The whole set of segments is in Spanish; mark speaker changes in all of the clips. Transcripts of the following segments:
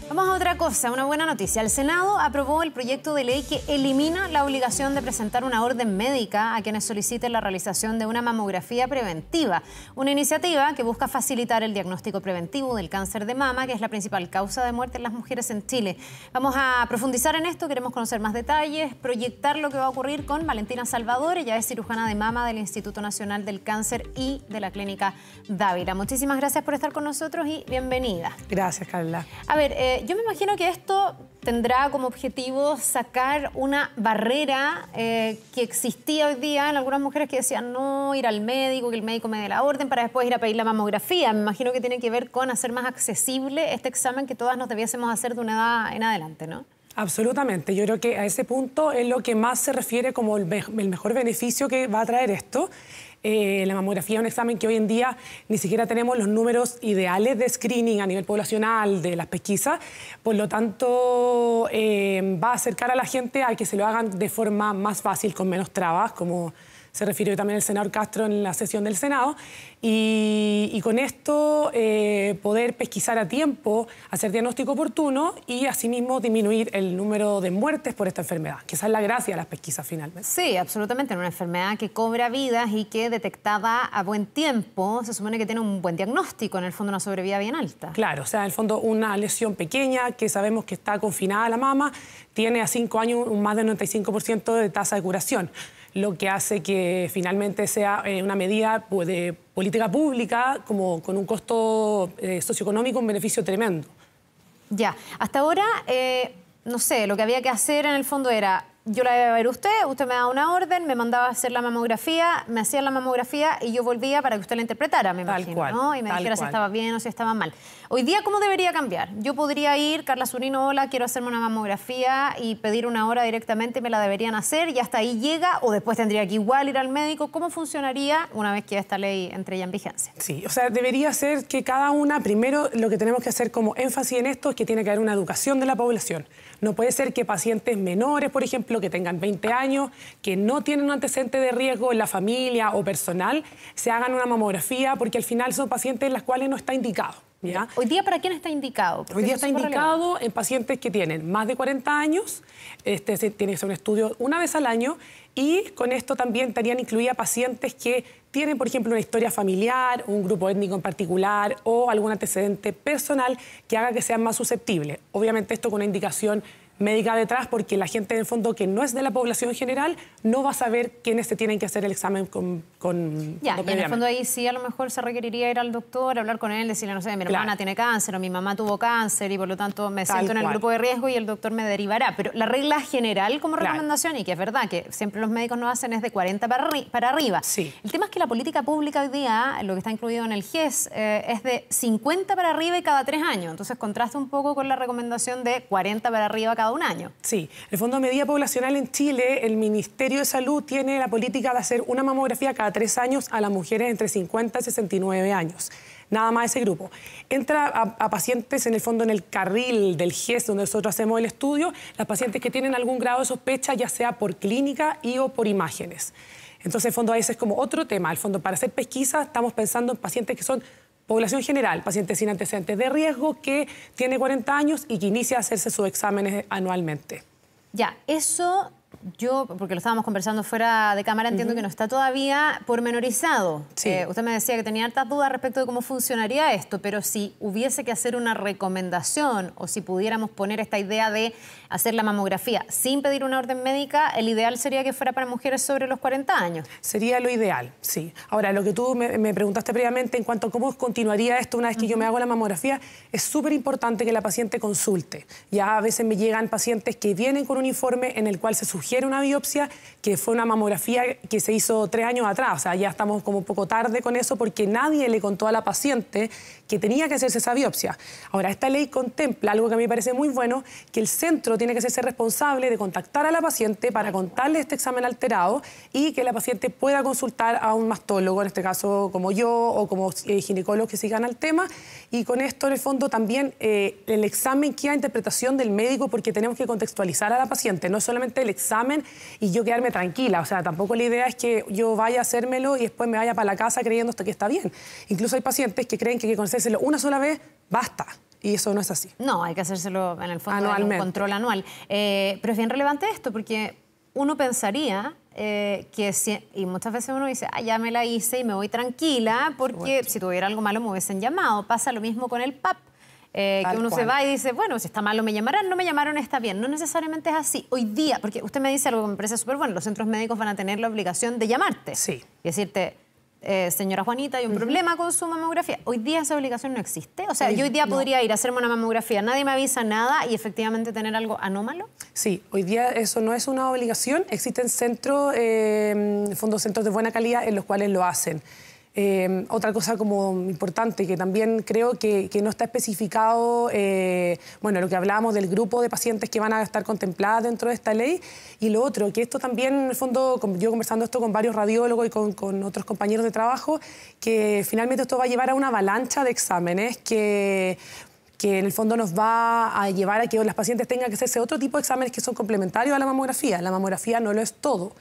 Speaker 1: Vamos a otra cosa, una buena noticia. El Senado aprobó el proyecto de ley que elimina la obligación de presentar una orden médica a quienes soliciten la realización de una mamografía preventiva. Una iniciativa que busca facilitar el diagnóstico preventivo del cáncer de mama, que es la principal causa de muerte en las mujeres en Chile. Vamos a profundizar en esto, queremos conocer más detalles, proyectar lo que va a ocurrir con Valentina Salvador. Ella es cirujana de mama del Instituto Nacional del Cáncer y de la Clínica Dávila. Muchísimas gracias por estar con nosotros y bienvenida.
Speaker 2: Gracias, Carla.
Speaker 1: A ver, yo me imagino que esto tendrá como objetivo sacar una barrera que existía hoy día en algunas mujeres que decían no ir al médico, que el médico me dé la orden para después ir a pedir la mamografía. Me imagino que tiene que ver con hacer más accesible este examen que todas nos debiésemos hacer de una edad en adelante, ¿no?
Speaker 2: Absolutamente. Yo creo que a ese punto es lo que más se refiere como el mejor beneficio que va a traer esto. La mamografía es un examen que hoy en día ni siquiera tenemos los números ideales de screening a nivel poblacional de las pesquisas. Por lo tanto, va a acercar a la gente a que se lo hagan de forma más fácil, con menos trabas, como se refirió también el senador Castro en la sesión del Senado, y con esto poder pesquisar a tiempo, hacer diagnóstico oportuno y asimismo disminuir el número de muertes por esta enfermedad, que esa es la gracia de las pesquisas finalmente.
Speaker 1: Sí, absolutamente, en una enfermedad que cobra vidas y que detectada a buen tiempo se supone que tiene un buen diagnóstico, en el fondo una sobrevida bien alta.
Speaker 2: Claro, o sea, en el fondo una lesión pequeña que sabemos que está confinada a la mama, tiene a 5 años un más del 95% de tasa de curación, lo que hace que finalmente sea una medida de política pública como con un costo socioeconómico, un beneficio tremendo.
Speaker 1: Ya, hasta ahora, no sé, lo que había que hacer en el fondo era, yo la iba a ver usted me daba una orden, me mandaba a hacer la mamografía, me hacían la mamografía y yo volvía para que usted la interpretara, me imagino, ¿no? Y me dijera si estaba bien o si estaba mal. Hoy día, ¿cómo debería cambiar? Yo podría ir, Carla Zunino, hola, quiero hacerme una mamografía y pedir una hora directamente, me la deberían hacer y hasta ahí llega, o después tendría que igual ir al médico. ¿Cómo funcionaría una vez que esta ley entre ya en vigencia?
Speaker 2: Sí, o sea, debería ser que cada una, primero lo que tenemos que hacer como énfasis en esto es que tiene que haber una educación de la población. No puede ser que pacientes menores, por ejemplo, que tengan 20 años, que no tienen un antecedente de riesgo en la familia o personal, se hagan una mamografía, porque al final son pacientes en las cuales no está indicado. ¿Ya?
Speaker 1: ¿Hoy día para quién está indicado?
Speaker 2: Hoy día está indicado en pacientes que tienen más de 40 años, tiene que ser un estudio una vez al año, y con esto también estarían incluidas pacientes que tienen, por ejemplo, una historia familiar, un grupo étnico en particular o algún antecedente personal que haga que sean más susceptibles. Obviamente esto con una indicación médica detrás, porque la gente en el fondo que no es de la población general no va a saber quiénes se tienen que hacer el examen
Speaker 1: Ya, y en el fondo ahí sí a lo mejor se requeriría ir al doctor, hablar con él, decirle, no sé, mi hermana tiene cáncer o mi mamá tuvo cáncer y por lo tanto me siento en el grupo de riesgo y el doctor me derivará. Pero la regla general como recomendación, y que es verdad que siempre los médicos no hacen, es de 40 para arriba.
Speaker 2: Sí.
Speaker 1: El tema es que la política pública hoy día, lo que está incluido en el GES, es de 50 para arriba y cada 3 años. Entonces contrasta un poco con la recomendación de 40 para arriba cada un año.
Speaker 2: Sí, el Fondo de Medida Poblacional en Chile, el Ministerio de Salud tiene la política de hacer una mamografía cada 3 años a las mujeres entre 50 y 69 años. Nada más ese grupo. Entra a pacientes en el fondo en el carril del GES, donde nosotros hacemos el estudio, las pacientes que tienen algún grado de sospecha, ya sea por clínica y o por imágenes. Entonces, el fondo a ese es como otro tema. El fondo para hacer pesquisa estamos pensando en pacientes que son población general, pacientes sin antecedentes de riesgo, que tiene 40 años y que inicia a hacerse sus exámenes anualmente.
Speaker 1: Ya, eso yo, porque lo estábamos conversando fuera de cámara, entiendo que no está todavía pormenorizado.
Speaker 2: Sí.
Speaker 1: Usted me decía que tenía hartas dudas respecto de cómo funcionaría esto, pero si hubiese que hacer una recomendación o si pudiéramos poner esta idea de hacer la mamografía sin pedir una orden médica, el ideal sería que fuera para mujeres sobre los 40 años.
Speaker 2: Sería lo ideal, sí. Ahora, lo que tú me preguntaste previamente en cuanto a cómo continuaría esto una vez que yo me hago la mamografía, es súper importante que la paciente consulte. Ya a veces me llegan pacientes que vienen con un informe en el cual se sugiere una biopsia, que fue una mamografía que se hizo 3 años atrás. O sea, ya estamos como un poco tarde con eso porque nadie le contó a la paciente que tenía que hacerse esa biopsia. Ahora, esta ley contempla algo que a mí me parece muy bueno, que el centro tiene que hacerse responsable de contactar a la paciente para contarle este examen alterado y que la paciente pueda consultar a un mastólogo, en este caso como yo o como ginecólogos que sigan al tema. Y con esto, en el fondo, también el examen queda a interpretación del médico porque tenemos que contextualizar a la paciente, no solamente el examen y yo quedarme tranquila. O sea, tampoco la idea es que yo vaya a hacérmelo y después me vaya para la casa creyendo que está bien. Incluso hay pacientes que creen que hay que conocérselo una sola vez, basta. y eso no es así.
Speaker 1: No, hay que hacérselo en el fondo
Speaker 2: anualmente.
Speaker 1: Un control anual. Pero es bien relevante esto porque uno pensaría que y muchas veces uno dice, ya me la hice y me voy tranquila porque si tuviera algo malo me hubiesen llamado. Pasa lo mismo con el PAP. Que uno se va y dice, bueno, si está malo me llamarán, no me llamaron, está bien. No necesariamente es así. Hoy día, porque usted me dice algo que me parece súper bueno, los centros médicos van a tener la obligación de llamarte.
Speaker 2: Sí.
Speaker 1: Y decirte, señora Juanita, hay un problema con su mamografía. Hoy día esa obligación no existe. O sea, yo hoy día podría ir a hacerme una mamografía, nadie me avisa nada y efectivamente tener algo anómalo.
Speaker 2: Sí, hoy día eso no es una obligación. Existen centros, centros de buena calidad en los cuales lo hacen. Otra cosa como importante que también creo que no está especificado, bueno, lo que hablábamos del grupo de pacientes que van a estar contempladas dentro de esta ley, y lo otro, que esto también, en el fondo, yo conversando esto con varios radiólogos y con otros compañeros de trabajo, que finalmente esto va a llevar a una avalancha de exámenes que en el fondo nos va a llevar a que las pacientes tengan que hacerse otro tipo de exámenes que son complementarios a la mamografía. La mamografía no lo es todo.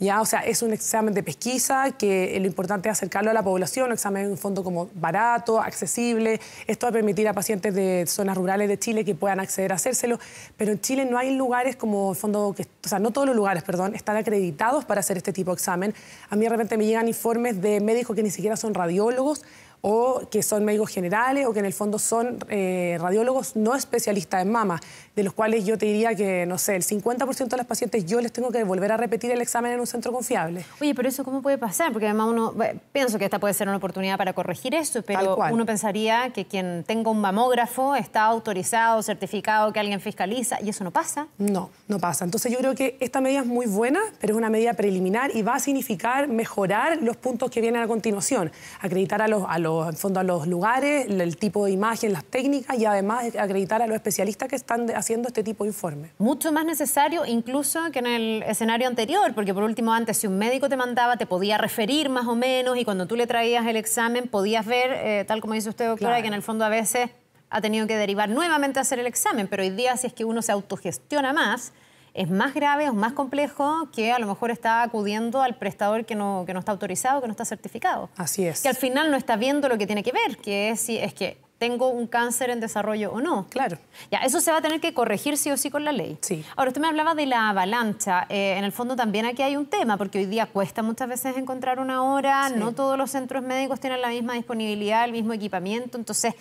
Speaker 2: Ya, o sea, es un examen de pesquisa que lo importante es acercarlo a la población, un examen en un fondo como barato, accesible. Esto va a permitir a pacientes de zonas rurales de Chile que puedan acceder a hacérselo, pero en Chile no hay lugares como el fondo, o sea, no todos los lugares, perdón, están acreditados para hacer este tipo de examen. A mí de repente me llegan informes de médicos que ni siquiera son radiólogos, o que son médicos generales o que en el fondo son radiólogos no especialistas en mama, de los cuales yo te diría que, no sé, el 50% de las pacientes yo les tengo que volver a repetir el examen en un centro confiable.
Speaker 1: Oye, pero eso ¿cómo puede pasar? Porque además pienso que esta puede ser una oportunidad para corregir eso, pero uno pensaría que quien tenga un mamógrafo está autorizado, certificado, que alguien fiscaliza, y eso no pasa.
Speaker 2: No, no pasa. Entonces yo creo que esta medida es muy buena, pero es una medida preliminar y va a significar mejorar los puntos que vienen a continuación, acreditar en fondo a los lugares, el tipo de imagen, las técnicas y además acreditar a los especialistas que están haciendo este tipo de informes.
Speaker 1: Mucho más necesario incluso que en el escenario anterior, porque por último antes si un médico te mandaba te podía referir más o menos y cuando tú le traías el examen podías ver, tal como dice usted, doctora, claro, que en el fondo a veces ha tenido que derivar nuevamente a hacer el examen, pero hoy día si es que uno se autogestiona más, es más grave, es más complejo que a lo mejor está acudiendo al prestador que no está autorizado, que no está certificado.
Speaker 2: Así es.
Speaker 1: Que al final no está viendo lo que tiene que ver, que es si es que tengo un cáncer en desarrollo o no.
Speaker 2: Claro.
Speaker 1: Ya, eso se va a tener que corregir sí o sí con la ley.
Speaker 2: Sí.
Speaker 1: Ahora, usted me hablaba de la avalancha. En el fondo también aquí hay un tema, porque hoy día cuesta muchas veces encontrar una hora, sí, no todos los centros médicos tienen la misma disponibilidad, el mismo equipamiento, entonces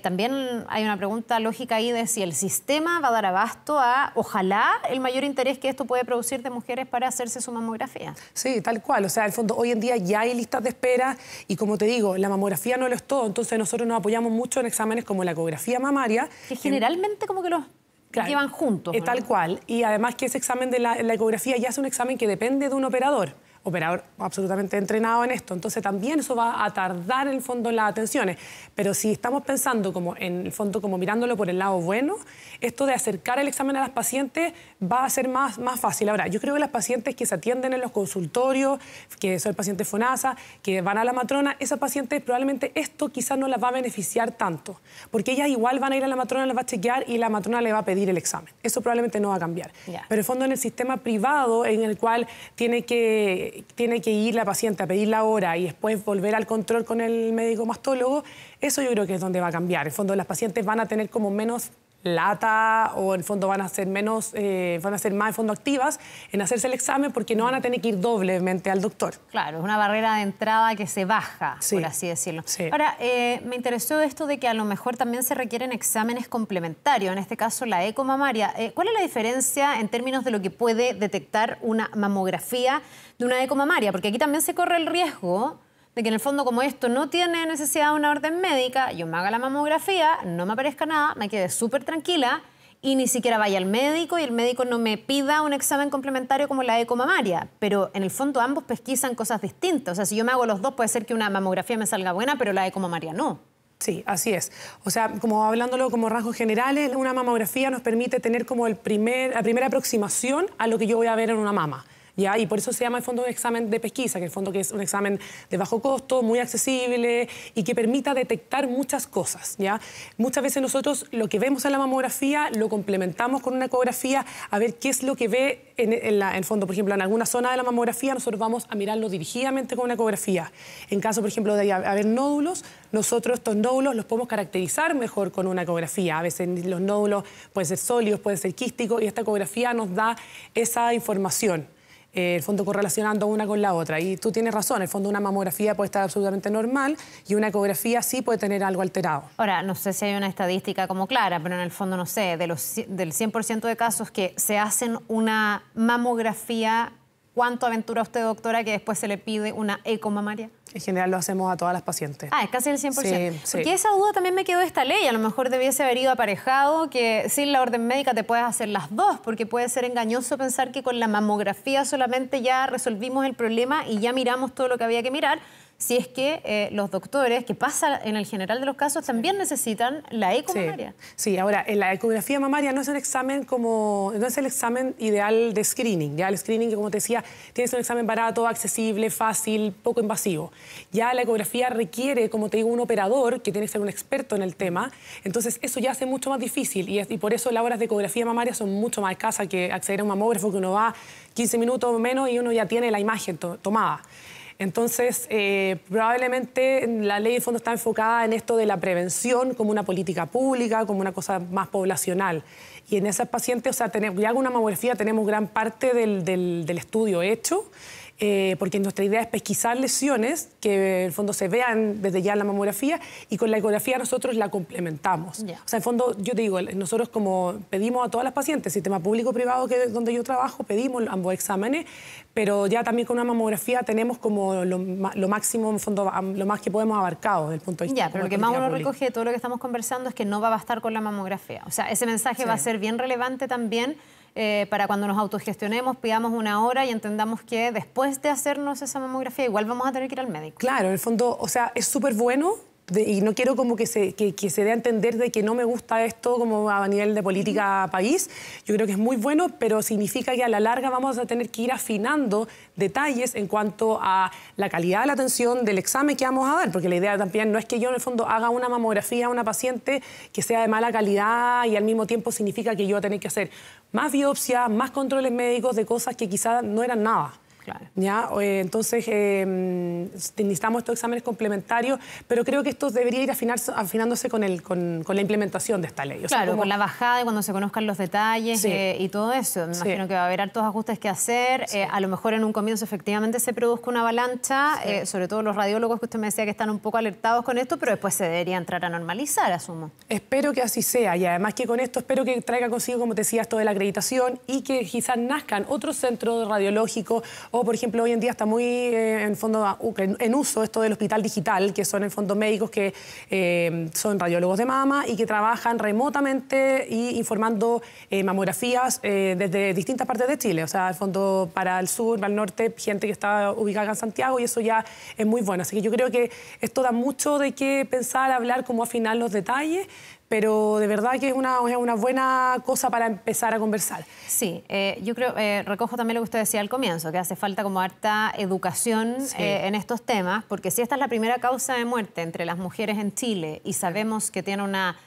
Speaker 1: también hay una pregunta lógica ahí de si el sistema va a dar abasto a, ojalá, el mayor interés que esto puede producir de mujeres para hacerse su mamografía.
Speaker 2: Sí, tal cual. O sea, en el fondo, hoy en día ya hay listas de espera y como te digo, la mamografía no lo es todo, entonces nosotros nos apoyamos mucho en exámenes como la ecografía mamaria.
Speaker 1: Que generalmente como que los llevan juntos. ¿No?
Speaker 2: Tal cual. Y además que ese examen de la ecografía ya es un examen que depende de un operador absolutamente entrenado en esto. Entonces también eso va a tardar en el fondo en las atenciones. Pero si estamos pensando como en el fondo, como mirándolo por el lado bueno, esto de acercar el examen a las pacientes va a ser más fácil. Ahora, yo creo que las pacientes que se atienden en los consultorios, que son pacientes FONASA, que van a la matrona, esas pacientes probablemente esto quizás no las va a beneficiar tanto, porque ellas igual van a ir a la matrona, las va a chequear y la matrona le va a pedir el examen. Eso probablemente no va a cambiar. Yeah. Pero en el fondo en el sistema privado, en el cual tiene que ir la paciente a pedir la hora y después volver al control con el médico mastólogo, eso yo creo que es donde va a cambiar. En el fondo las pacientes van a tener como menos lata o en el fondo van a ser más en fondo activas en hacerse el examen porque no van a tener que ir doblemente al doctor.
Speaker 1: Claro, es una barrera de entrada que se baja, sí, por así decirlo. Sí. Ahora, me interesó esto de que a lo mejor también se requieren exámenes complementarios, en este caso la eco mamaria. ¿Cuál es la diferencia en términos de lo que puede detectar una mamografía de una eco mamaria? Porque aquí también se corre el riesgo de que en el fondo como esto no tiene necesidad de una orden médica, yo me haga la mamografía, no me aparezca nada, me quede súper tranquila y ni siquiera vaya al médico y el médico no me pida un examen complementario como la eco mamaria. Pero en el fondo ambos pesquisan cosas distintas. O sea, si yo me hago los dos puede ser que una mamografía me salga buena, pero la eco mamaria no.
Speaker 2: Sí, así es. O sea, como hablándolo como rasgos generales, una mamografía nos permite tener como la primera aproximación a lo que yo voy a ver en una mama. ¿ya? Y por eso se llama en fondo un examen de pesquisa, que en fondo que es un examen de bajo costo, muy accesible y que permita detectar muchas cosas, ¿ya? Muchas veces nosotros lo que vemos en la mamografía lo complementamos con una ecografía a ver qué es lo que ve en el fondo. Por ejemplo, en alguna zona de la mamografía nosotros vamos a mirarlo dirigidamente con una ecografía. En caso, por ejemplo, de haber nódulos, nosotros estos nódulos los podemos caracterizar mejor con una ecografía. A veces los nódulos pueden ser sólidos, pueden ser quísticos, y esta ecografía nos da esa información. El fondo correlacionando una con la otra. Y tú tienes razón, el fondo una mamografía puede estar absolutamente normal y una ecografía sí puede tener algo alterado.
Speaker 1: Ahora, no sé si hay una estadística como clara, pero en el fondo, no sé, del 100% de casos que se hacen una mamografía, ¿cuánto aventura usted, doctora, que después se le pide una ecomamaria?
Speaker 2: En general lo hacemos a todas las pacientes.
Speaker 1: Ah, es casi el 100%.
Speaker 2: Sí,
Speaker 1: Porque esa duda también me quedó de esta ley. A lo mejor debiese haber ido aparejado que sin la orden médica te puedes hacer las dos, porque puede ser engañoso pensar que con la mamografía solamente ya resolvimos el problema y ya miramos todo lo que había que mirar. Si es que los doctores, que pasa en el general de los casos, también necesitan la ecomamaria.
Speaker 2: Sí, ahora, en la ecografía mamaria no es un examen no es el examen ideal de screening. Ya el screening, que como te decía, tienes un examen barato, accesible, fácil, poco invasivo. Ya la ecografía requiere, como te digo, un operador que tiene que ser un experto en el tema. Entonces, eso ya hace mucho más difícil y por eso las horas de ecografía mamaria son mucho más escasas que acceder a un mamógrafo, que uno va 15 minutos o menos y uno ya tiene la imagen tomada. Entonces, probablemente la ley de fondo está enfocada en esto de la prevención como una política pública, como una cosa más poblacional. Y en esas pacientes, o sea, ya con una mamografía tenemos gran parte del estudio hecho, porque nuestra idea es pesquisar lesiones que en el fondo se vean desde ya en la mamografía, y con la ecografía nosotros la complementamos. Yeah. O sea, en fondo, yo te digo, nosotros como pedimos a todas las pacientes, sistema público-privado que donde yo trabajo, pedimos ambos exámenes, pero ya también con una mamografía tenemos como lo máximo, en fondo, lo más que podemos abarcado desde el punto de vista.
Speaker 1: Ya, pero lo que más uno recoge de todo lo que estamos conversando es que no va a bastar con la mamografía. O sea, ese mensaje va a ser bien relevante también para cuando nos autogestionemos, pidamos una hora y entendamos que después de hacernos esa mamografía igual vamos a tener que ir al médico.
Speaker 2: Claro, en el fondo, o sea, es súper bueno. Y no quiero como que se dé a entender de que no me gusta esto como a nivel de política país. Yo creo que es muy bueno, pero significa que a la larga vamos a tener que ir afinando detalles en cuanto a la calidad de la atención del examen que vamos a dar, porque la idea también no es que yo en el fondo haga una mamografía a una paciente que sea de mala calidad y al mismo tiempo significa que yo voy a tener que hacer más biopsias, más controles médicos de cosas que quizás no eran nada. Claro. ¿Ya? Entonces, necesitamos estos exámenes complementarios, pero creo que esto debería ir afinándose con la implementación de esta ley.
Speaker 1: O sea, con la bajada y cuando se conozcan los detalles y todo eso. Me imagino que va a haber hartos ajustes que hacer. A lo mejor en un comienzo efectivamente se produzca una avalancha, sobre todo los radiólogos que usted me decía que están un poco alertados con esto, pero después se debería entrar a normalizar, asumo.
Speaker 2: Espero que así sea, y además que con esto espero que traiga consigo, como te decía, esto de la acreditación y que quizás nazcan otros centros radiológicos. O, por ejemplo, hoy en día está muy en uso esto del hospital digital, que son en fondo médicos que son radiólogos de mama y que trabajan remotamente y informando mamografías desde distintas partes de Chile. O sea, en fondo para el sur, para el norte, gente que está ubicada en Santiago, y eso ya es muy bueno. Así que yo creo que esto da mucho de qué pensar, hablar, cómo afinar los detalles, pero de verdad que es una buena cosa para empezar a conversar.
Speaker 1: Sí, yo creo, recojo también lo que usted decía al comienzo, que hace falta como harta educación en estos temas, porque si esta es la primera causa de muerte entre las mujeres en Chile y sabemos que tiene una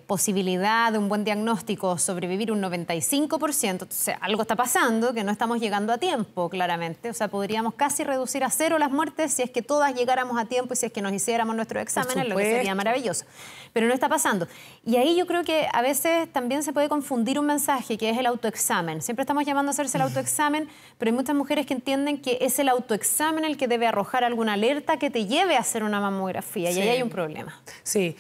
Speaker 1: posibilidad de un buen diagnóstico, sobrevivir un 95%, entonces algo está pasando, que no estamos llegando a tiempo, claramente. O sea, podríamos casi reducir a cero las muertes si es que todas llegáramos a tiempo y si es que nos hiciéramos nuestros exámenes, lo que sería maravilloso. Pero no está pasando. Y ahí yo creo que a veces también se puede confundir un mensaje, que es el autoexamen. Siempre estamos llamando a hacerse el autoexamen, pero hay muchas mujeres que entienden que es el autoexamen el que debe arrojar alguna alerta que te lleve a hacer una mamografía, y ahí hay un problema.
Speaker 2: Sí,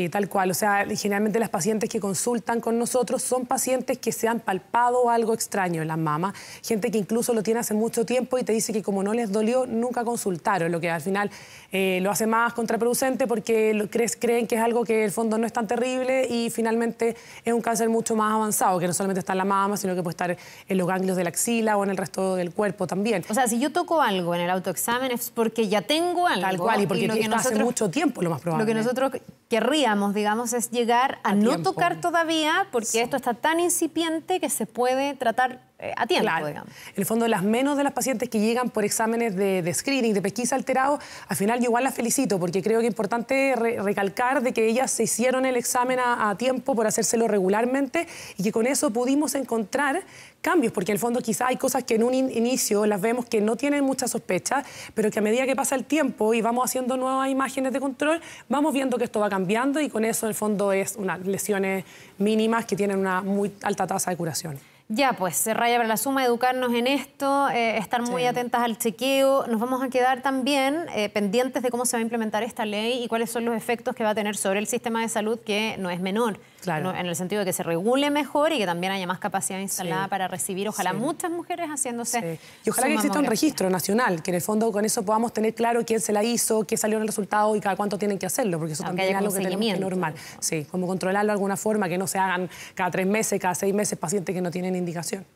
Speaker 2: tal cual. O sea, generalmente las pacientes que consultan con nosotros son pacientes que se han palpado algo extraño en las mamas, gente que incluso lo tiene hace mucho tiempo y te dice que como no les dolió, nunca consultaron, lo que al final lo hace más contraproducente porque creen que es algo que en el fondo no es tan terrible y finalmente es un cáncer mucho más avanzado, que no solamente está en la mama, sino que puede estar en los ganglios de la axila o en el resto del cuerpo también.
Speaker 1: O sea, si yo toco algo en el autoexamen es porque ya tengo algo.
Speaker 2: Tal cual, y porque está hace mucho tiempo, lo más probable.
Speaker 1: Lo que nosotros querríamos, digamos, es llegar a no tocar todavía, porque esto está tan incipiente que se puede tratar a tiempo,
Speaker 2: claro.
Speaker 1: digamos.
Speaker 2: En el fondo, las menos de las pacientes que llegan por exámenes de screening, de pesquisa alterado, al final yo igual las felicito, porque creo que es importante recalcar de que ellas se hicieron el examen a tiempo por hacérselo regularmente y que con eso pudimos encontrar cambios, porque en el fondo quizá hay cosas que en un inicio las vemos que no tienen mucha sospecha, pero que a medida que pasa el tiempo y vamos haciendo nuevas imágenes de control, vamos viendo que esto va cambiando y con eso en el fondo es unas lesiones mínimas que tienen una muy alta tasa de curación.
Speaker 1: Ya, pues, se raya para la suma, educarnos en esto, estar muy atentas al chequeo. Nos vamos a quedar también pendientes de cómo se va a implementar esta ley y cuáles son los efectos que va a tener sobre el sistema de salud, que no es menor.
Speaker 2: Claro.
Speaker 1: En el sentido de que se regule mejor y que también haya más capacidad instalada para recibir, ojalá, muchas mujeres haciéndose.
Speaker 2: Y ojalá que exista un registro nacional, que en el fondo con eso podamos tener claro quién se la hizo, qué salió en el resultado y cada cuánto tienen que hacerlo, porque eso también es algo que tenemos que normal. Sí, como controlarlo de alguna forma, que no se hagan cada 3 meses, cada 6 meses pacientes que no tienen indicación.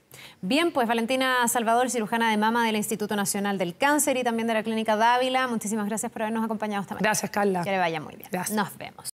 Speaker 1: Bien, pues Valentina Salvador, cirujana de mama del Instituto Nacional del Cáncer y también de la Clínica Dávila, muchísimas gracias por habernos acompañado esta mañana.
Speaker 2: Gracias, Carla.
Speaker 1: Que le vaya muy bien.
Speaker 2: Gracias.
Speaker 1: Nos vemos.